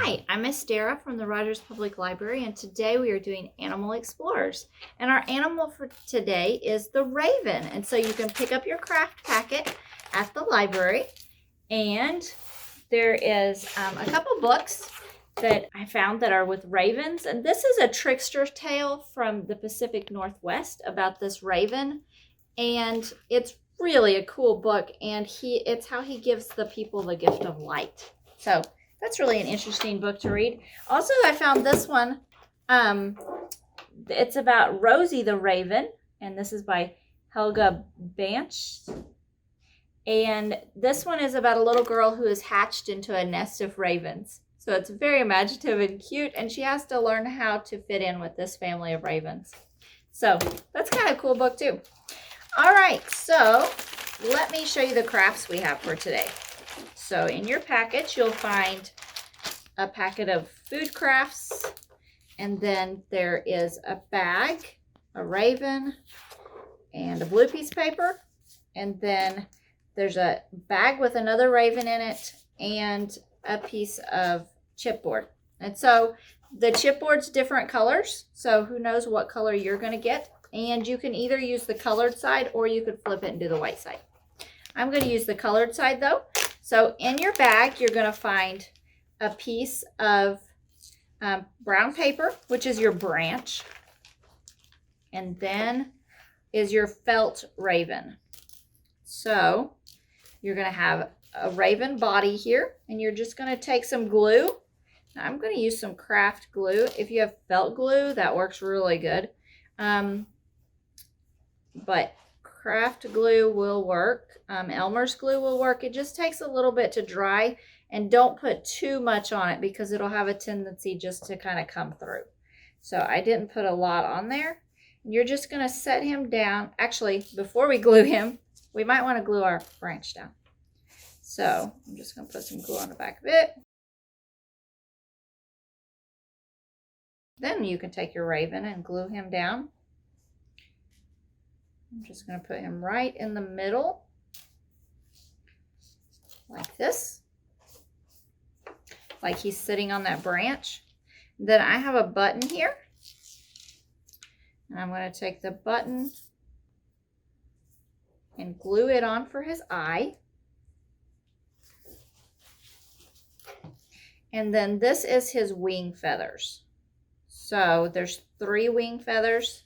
Hi, I'm Miss Dara from the Rogers Public Library, and today we are doing Animal Explorers. And our animal for today is the raven. And so you can pick up your craft packet at the library, and there is a couple books that I found that are with ravens. And this is a trickster tale from the Pacific Northwest about this raven, and it's really a cool book, and it's how he gives the people the gift of light. So that's really an interesting book to read. Also, I found this one. It's about Rosie the Raven, and this is by Helga Banch. And this one is about a little girl who is hatched into a nest of ravens. So it's very imaginative and cute, and she has to learn how to fit in with this family of ravens. So that's kind of a cool book too. All right, so let me show you the crafts we have for today. So in your package, you'll find a packet of food crafts, and then there is a bag, a raven, and a blue piece of paper, and then there's a bag with another raven in it, and a piece of chipboard. And so the chipboard's different colors, so who knows what color you're going to get, and you can either use the colored side or you could flip it and do the white side. I'm going to use the colored side though. So in your bag, you're going to find a piece of brown paper, which is your branch, and then is your felt raven. So you're going to have a raven body here, and you're just going to take some glue. Now, I'm going to use some craft glue. If you have felt glue, that works really good. But craft glue will work. Elmer's glue will work. It just takes a little bit to dry, and don't put too much on it because it'll have a tendency just to kind of come through. So I didn't put a lot on there. You're just going to set him down. Actually, before we glue him, we might want to glue our branch down. So I'm just going to put some glue on the back of it. Then you can take your raven and glue him down. I'm just going to put him right in the middle, like this, like he's sitting on that branch. Then I have a button here, and I'm going to take the button and glue it on for his eye. And then this is his wing feathers. So there's 3 wing feathers.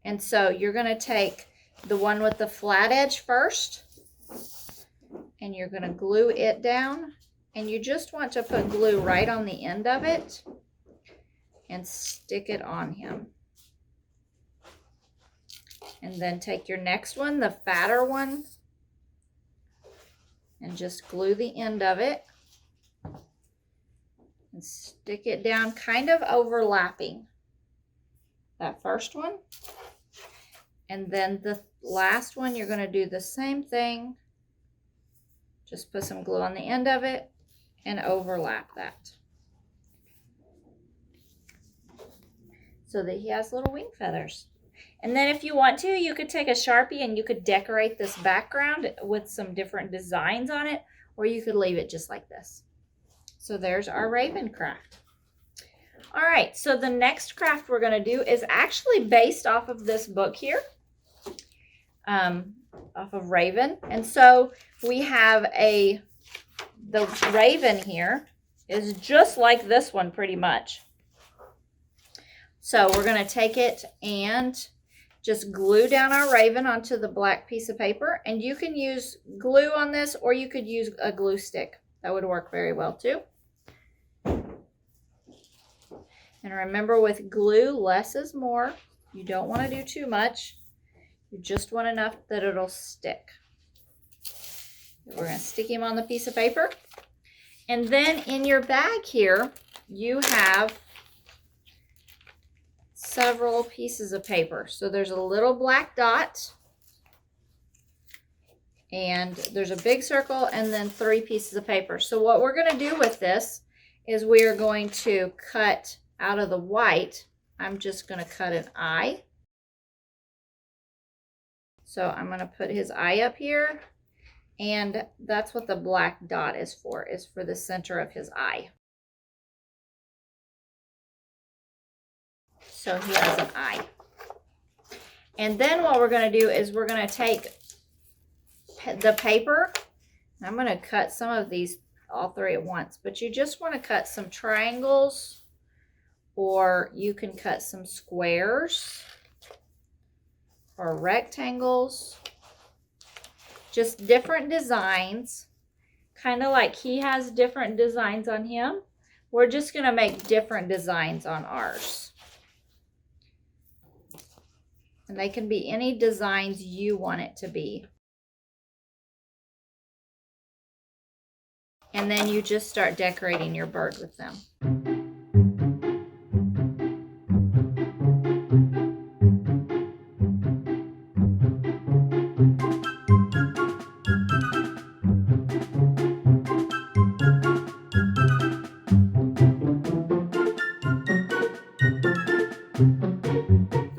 And so you're going to take the one with the flat edge first, and you're going to glue it down. And you just want to put glue right on the end of it and stick it on him. And then take your next one, the fatter one, and just glue the end of it and stick it down, kind of overlapping that first one. And then the last one, you're going to do the same thing. Just put some glue on the end of it and overlap that so that he has little wing feathers. And then if you want to, you could take a Sharpie and you could decorate this background with some different designs on it, or you could leave it just like this. So there's our raven craft. All right, so the next craft we're going to do is actually based off of this book here, off of Raven. And so we have the raven here is just like this one pretty much. So we're going to take it and just glue down our raven onto the black piece of paper. And you can use glue on this, or you could use a glue stick. That would work very well too. And remember, with glue, less is more. You don't want to do too much. You just want enough that it'll stick. We're going to stick him on the piece of paper. And then in your bag here, you have several pieces of paper. So there's a little black dot, and there's a big circle, and then 3 pieces of paper. So what we're going to do with this is we are going to cut out of the white. I'm just going to cut an eye. So I'm going to put his eye up here, and that's what the black dot is for the center of his eye. So he has an eye. And then what we're going to do is we're going to take the paper. I'm going to cut some of these all three at once, but you just want to cut some triangles, or you can cut some squares or rectangles, just different designs, kind of like he has different designs on him. We're just going to make different designs on ours. And they can be any designs you want it to be. And then you just start decorating your bird with them.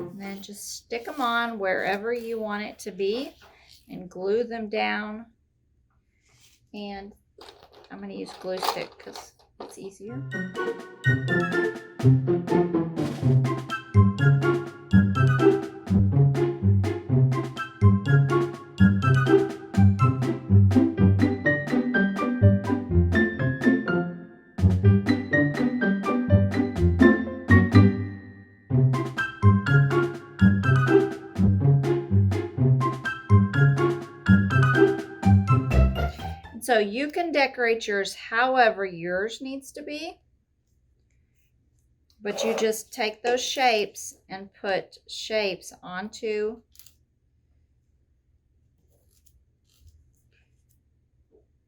And then just stick them on wherever you want it to be and glue them down. And I'm going to use glue stick because it's easier. So you can decorate yours however yours needs to be, but you just take those shapes and put shapes onto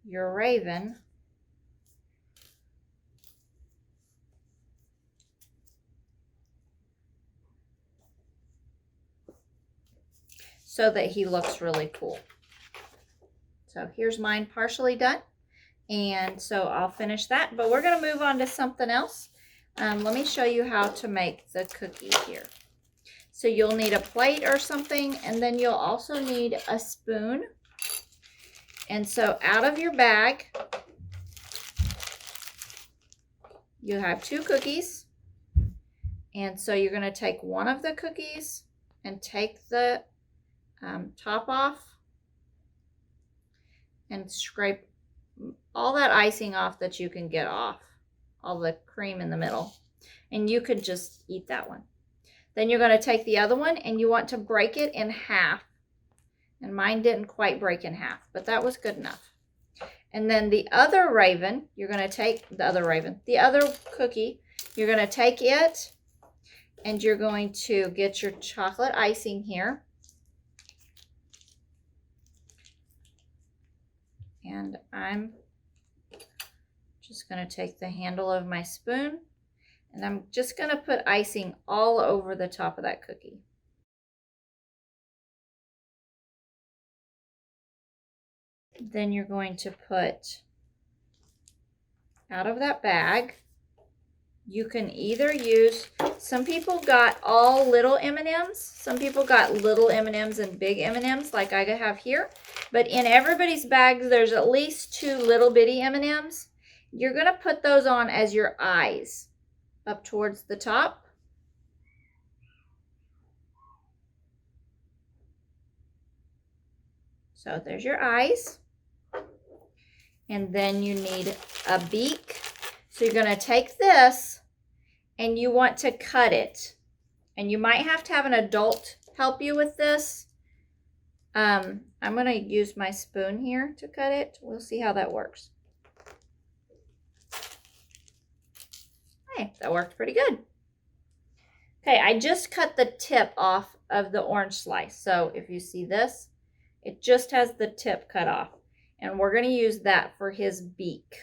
your raven. So that he looks really cool. So here's mine partially done. And so I'll finish that, but we're going to move on to something else. Let me show you how to make the cookie here. So you'll need a plate or something, and then you'll also need a spoon. And so out of your bag, you have 2 cookies. And so you're going to take one of the cookies and take the top off and scrape all that icing off that you can get off, all the cream in the middle, and you could just eat that one. Then you're going to take the other one and you want to break it in half, and mine didn't quite break in half, but that was good enough. And then the other raven, you're going to take the other cookie, you're going to take it and you're going to get your chocolate icing here. And I'm just going to take the handle of my spoon and I'm just going to put icing all over the top of that cookie. Then you're going to put out of that bag. You can either use, some people got all little M&Ms. Some people got little M&Ms and big M&Ms like I have here. But in everybody's bags, there's at least 2 little bitty M&Ms. You're going to put those on as your eyes up towards the top. So there's your eyes. And then you need a beak. So you're going to take this and you want to cut it. And you might have to have an adult help you with this. I'm going to use my spoon here to cut it. We'll see how that works. Hey, that worked pretty good. Okay, I just cut the tip off of the orange slice. So if you see this, it just has the tip cut off. And we're going to use that for his beak.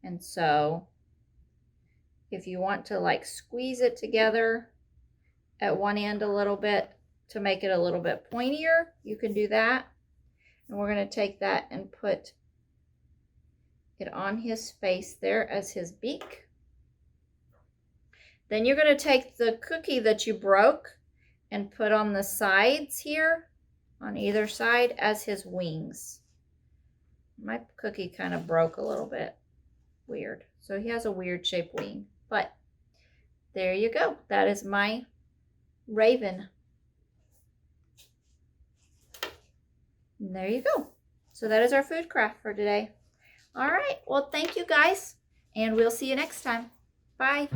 And so if you want to like squeeze it together at one end a little bit to make it a little bit pointier, you can do that. And we're going to take that and put it on his face there as his beak. Then you're going to take the cookie that you broke and put on the sides here, on either side, as his wings. My cookie kind of broke a little bit weird. So he has a weird shaped wing. But there you go. That is my raven. And there you go. So that is our food craft for today. All right. Well, thank you guys, and we'll see you next time. Bye.